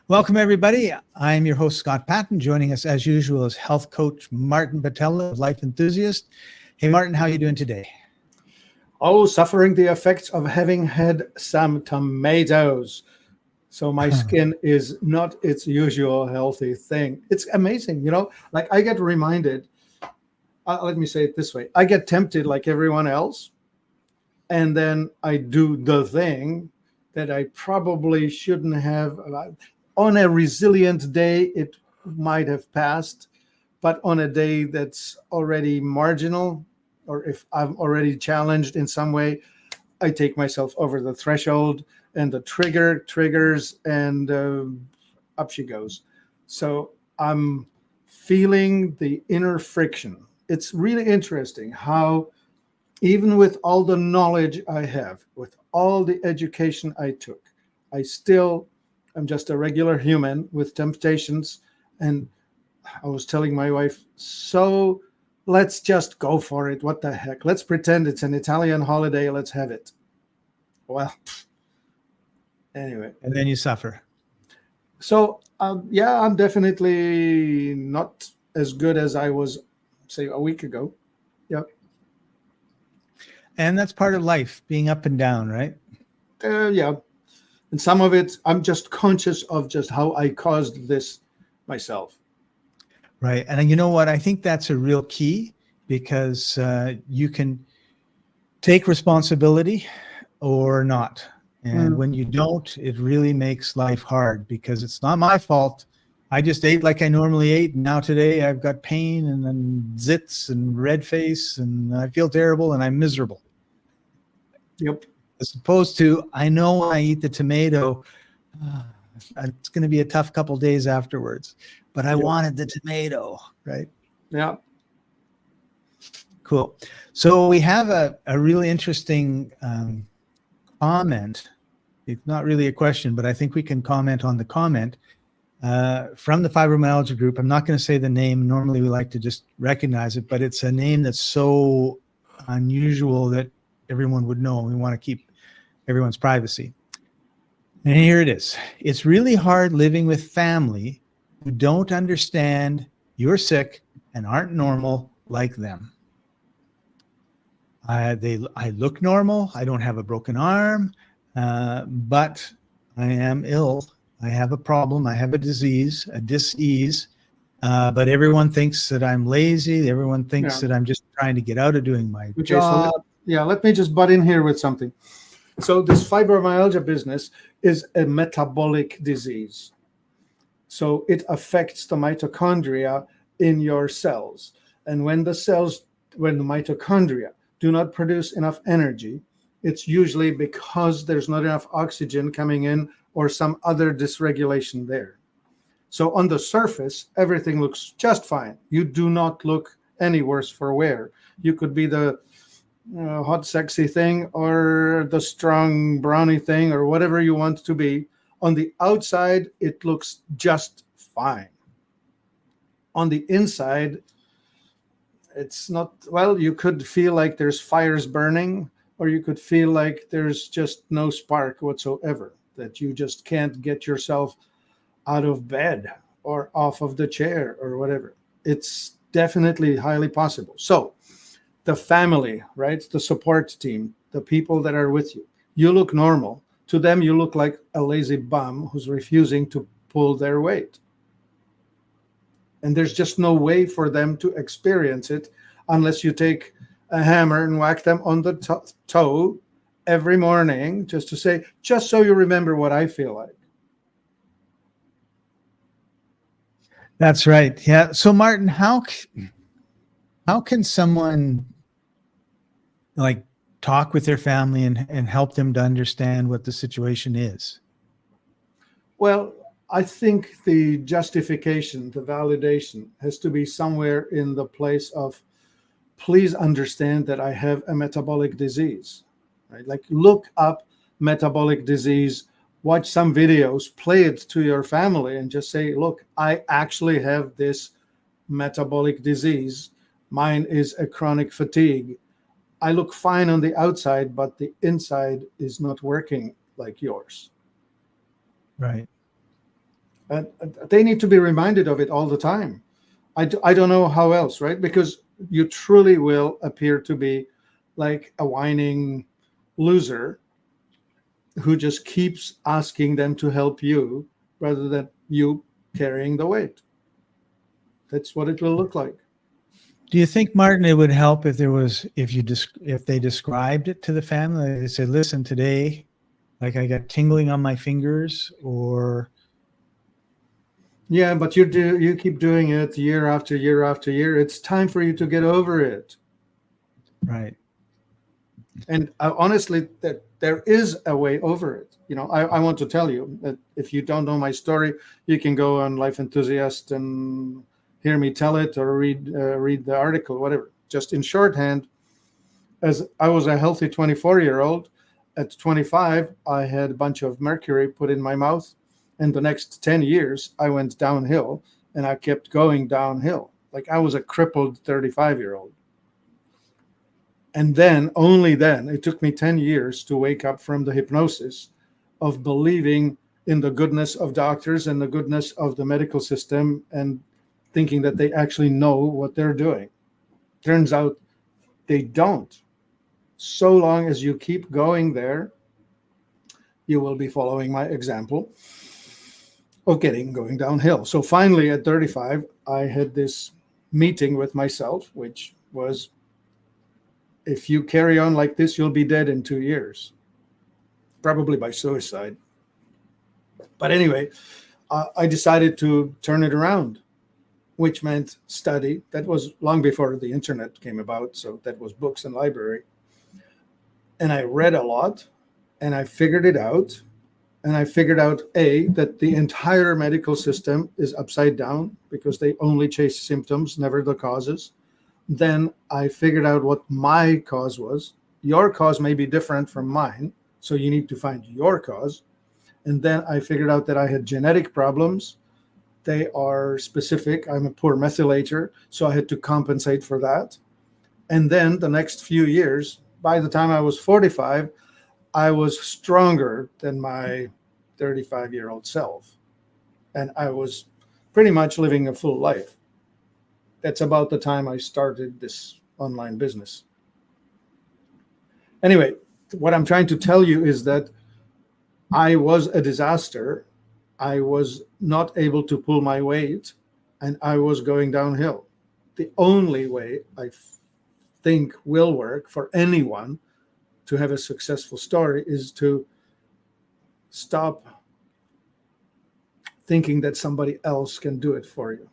Welcome, everybody. I'm your host, Scott Patton. Joining us, as usual, is health coach Martin Patella of Life Enthusiast. Hey, Martin, how are you doing today? Oh, suffering the effects of having had some tomatoes. So my skin is not its usual healthy thing. It's amazing, like I get reminded, let me say it this way. I get tempted like everyone else, and then I do the thing that I probably shouldn't have. On a resilient day, it might have passed, but on a day that's already marginal, or if I'm already challenged in some way, I take myself over the threshold, and the triggers, and up she goes. So I'm feeling the inner friction. It's really interesting how, even with all the knowledge I have, with all the education I took, I still am just a regular human with temptations. And I was telling my wife, so let's just go for it. What the heck? Let's pretend it's an Italian holiday. Let's have it. Well, anyway. And then you suffer. So, yeah, I'm definitely not as good as I was, say, a week ago. Yeah. And that's part of life, being up and down, right? Yeah. And some of it, I'm just conscious of just how I caused this myself. Right. And you know what? I think that's a real key, because you can take responsibility or not. And when you don't, it really makes life hard, because it's not my fault. I just ate like I normally ate. And now today I've got pain and then zits and red face, and I feel terrible and I'm miserable. Yep. As opposed to, I know when I eat the tomato, it's going to be a tough couple days afterwards, but I wanted the tomato, right? Yeah. Cool. So we have a really interesting comment. It's not really a question, but I think we can comment on the comment from the Fibromyalgia group. I'm not going to say the name. Normally we like to just recognize it, but it's a name that's so unusual that everyone would know. We want to keep everyone's privacy. And here it is. It's really hard living with family who don't understand you're sick and aren't normal like them. I look normal. I don't have a broken arm, but I am ill. I have a problem. I have a disease, a dis-ease. But everyone thinks that I'm lazy. Everyone thinks that I'm just trying to get out of doing my job. So let me just butt in here with something. So this fibromyalgia business is a metabolic disease. So it affects the mitochondria in your cells. And when the mitochondria do not produce enough energy, it's usually because there's not enough oxygen coming in or some other dysregulation there. So on the surface, everything looks just fine. You do not look any worse for wear. You could be the hot, sexy thing or the strong, brownie thing or whatever you want to be. On the outside, it looks just fine. On the inside, it's not, well, you could feel like there's fires burning, or you could feel like there's just no spark whatsoever, that you just can't get yourself out of bed or off of the chair or whatever. It's definitely highly possible. So the family, right? The support team, the people that are with you, you look normal. To them, you look like a lazy bum who's refusing to pull their weight. And there's just no way for them to experience it unless you take a hammer and whack them on the toe every morning just to say, just so you remember what I feel like. That's right. Yeah. So Martin, how can someone like talk with their family and help them to understand what the situation is? Well, I think the justification, the validation has to be somewhere in the place of, please understand that I have a metabolic disease, right? Like look up metabolic disease, watch some videos, play it to your family and just say, look, I actually have this metabolic disease. Mine is a chronic fatigue. I look fine on the outside, but the inside is not working like yours. Right. And they need to be reminded of it all the time. I don't know how else, right? Because you truly will appear to be like a whining loser who just keeps asking them to help you rather than you carrying the weight. That's what it will look like. Do you think, Martin, it would help if if they described it to the family? They said, "Listen, today, like I got tingling on my fingers," or Yeah, but you keep doing it year after year after year. It's time for you to get over it. right. And honestly, that there is a way over it. I want to tell you that if you don't know my story, you can go on Life Enthusiast and hear me tell it, or read the article, whatever. Just in shorthand, as I was a healthy 24-year-old, at 25, I had a bunch of mercury put in my mouth. And the next 10 years, I went downhill, and I kept going downhill. Like I was a crippled 35-year-old. And then, only then, it took me 10 years to wake up from the hypnosis of believing in the goodness of doctors and the goodness of the medical system and thinking that they actually know what they're doing. Turns out they don't. So long as you keep going there, you will be following my example of going downhill. So finally, at 35, I had this meeting with myself, which was, if you carry on like this, you'll be dead in 2 years, probably by suicide. But anyway, I decided to turn it around, which meant study. That was long before the internet came about. So that was books and library. And I read a lot, and I figured it out. And I figured out, that the entire medical system is upside down because they only chase symptoms, never the causes. Then I figured out what my cause was. Your cause may be different from mine, so you need to find your cause. And then I figured out that I had genetic problems. They are specific. I'm a poor methylator, so I had to compensate for that. And then the next few years, by the time I was 45, I was stronger than my 35-year-old self. And I was pretty much living a full life. That's about the time I started this online business. Anyway, what I'm trying to tell you is that I was a disaster. I was not able to pull my weight, and I was going downhill. The only way I think will work for anyone to have a successful story is to stop thinking that somebody else can do it for you.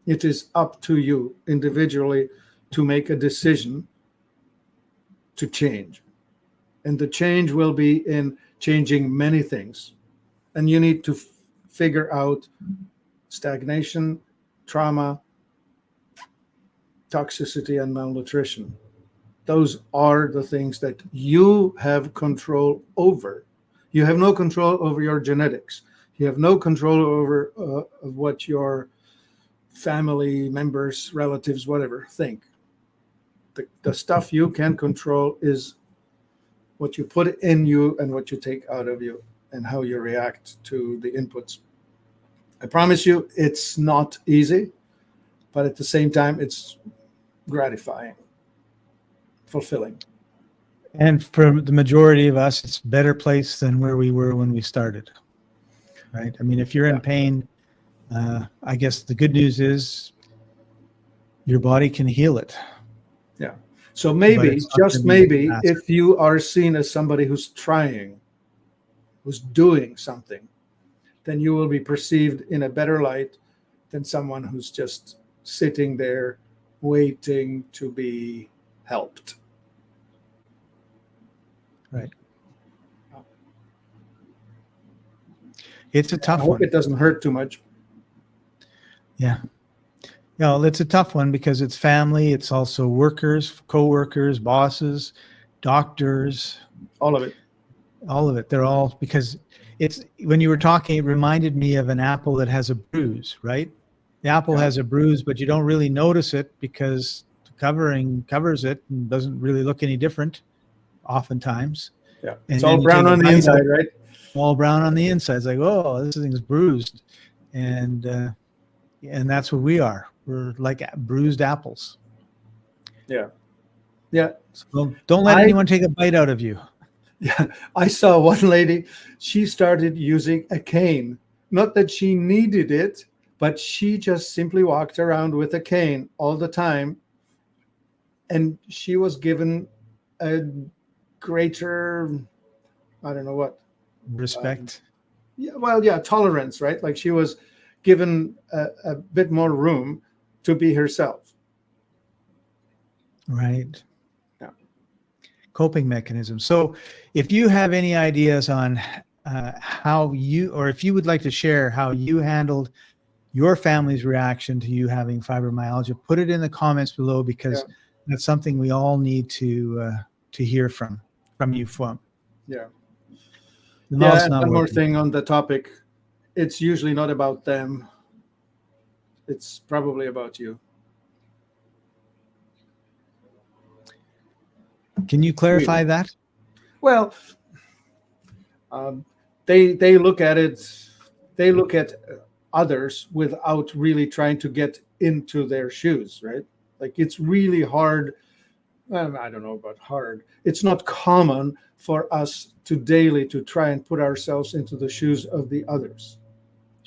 It is up to you individually to make a decision to change. And the change will be in changing many things. And you need to figure out stagnation, trauma, toxicity, and malnutrition. Those are the things that you have control over. You have no control over your genetics. You have no control over what your family members, relatives, whatever, think. The stuff you can control is what you put in you and what you take out of you and how you react to the inputs. I promise you, it's not easy, but at the same time, it's gratifying, fulfilling. And for the majority of us, it's a better place than where we were when we started, right? I mean, if you're in pain, I guess the good news is your body can heal it. Yeah. So maybe, just maybe, if you are seen as somebody who's trying, who's doing something, then you will be perceived in a better light than someone who's just sitting there waiting to be helped. Right. It's a tough one. I hope it doesn't hurt too much. Yeah. No, it's a tough one because it's family. It's also workers, co-workers, bosses, doctors. All of it. All of it. They're all, because it's, when you were talking, it reminded me of an apple that has a bruise, right? The apple has a bruise, but you don't really notice it because the covering covers it and doesn't really look any different oftentimes. Yeah. And It's then all you brown take a on the bite inside, out, right? all brown on the inside. It's like, oh, this thing's bruised. And that's what we are. We're like bruised apples. Yeah. Yeah. So don't let I anyone take a bite out of you. Yeah, I saw one lady, she started using a cane. Not that she needed it, but she just simply walked around with a cane all the time. And she was given a greater, I don't know what. Respect. Yeah, well, yeah, tolerance, right? Like she was given a bit more room to be herself. Right. Yeah. Coping mechanisms. So if you have any ideas on how you, or if you would like to share how you handled your family's reaction to you having fibromyalgia, put it in the comments below, because Yeah. that's something we all need to hear from you. Yeah. The Yeah. mouth's And not one more working. thing on the topic. It's usually not about them. It's probably about you. Can you clarify Really. that? Well, they look at it. They look at others without really trying to get into their shoes, right? Like it's really hard. Well, I don't know about hard. It's not common for us to daily to try and put ourselves into the shoes of the others,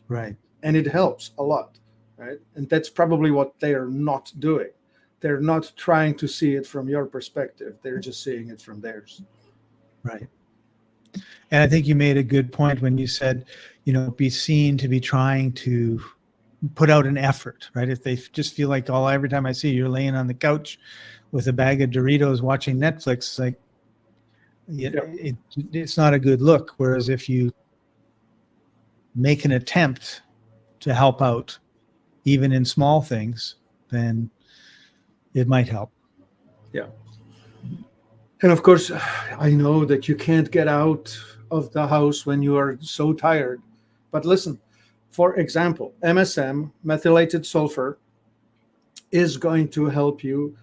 Right. and it helps a lot, right? And that's probably what they are not doing. They're not trying to see it from your perspective. They're just seeing it from theirs. Right. And I think you made a good point when you said, be seen to be trying to put out an effort, right? If they just feel like, every time I see you, you're laying on the couch with a bag of Doritos watching Netflix, like it's not a good look. Whereas if you make an attempt to help out, even in small things, then it might help. Yeah. And of course, I know that you can't get out of the house when you are so tired. But listen, for example, MSM, methylated sulfur, is going to help you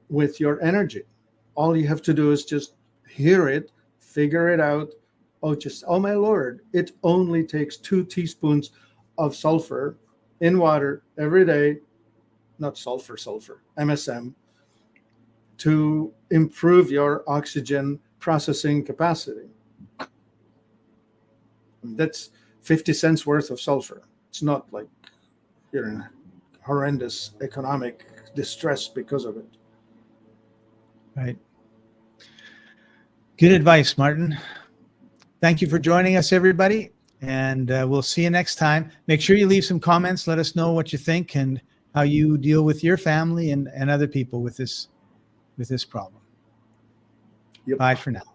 with your energy. All you have to do is just hear it, figure it out. Oh my Lord, it only takes 2 teaspoons of sulfur in water every day, not sulfur, MSM, to improve your oxygen processing capacity. That's 50 cents worth of sulfur. It's not like you're in horrendous economic distress because of it. Right. Good advice, Martin. Thank you for joining us, everybody. And we'll see you next time. Make sure you leave some comments. Let us know what you think and how you deal with your family and other people with this problem. Yep. Bye for now.